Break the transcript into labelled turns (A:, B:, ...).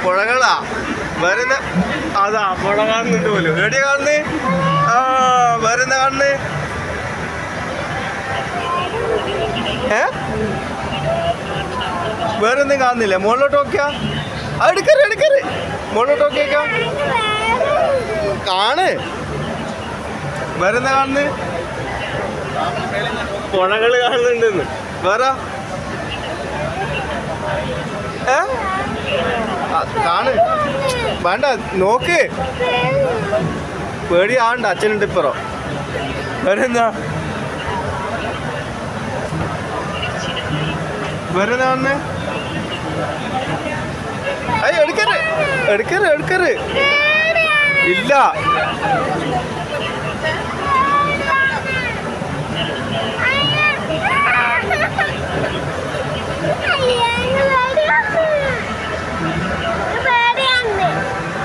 A: പുഴകളാ വരുന്ന. അതാ പുഴ കാണുന്നുണ്ട് പോലും. എവിടെയാ കാണുന്നേ? ആ വരുന്ന കാണുന്നേ. വേറെ ഒന്നും കാണുന്നില്ല. മുകളിലോട്ട് നോക്കിയാ എടുക്കറ് മുകളിലോട്ട് നോക്കിയേക്കാ കാണ്. വരുന്ന കാണുന്നു. പുഴകള് കാണുന്നുണ്ടെന്ന്. വേറെ കാണ്. വേണ്ട നോക്ക്. പേടിയാവണ്ട. അച്ഛനുണ്ട് ഇപ്പറോ. വേറെന്താ വരുന്ന കാണുന്നേ? അയ്യോ എടുക്കറ് ഇല്ല.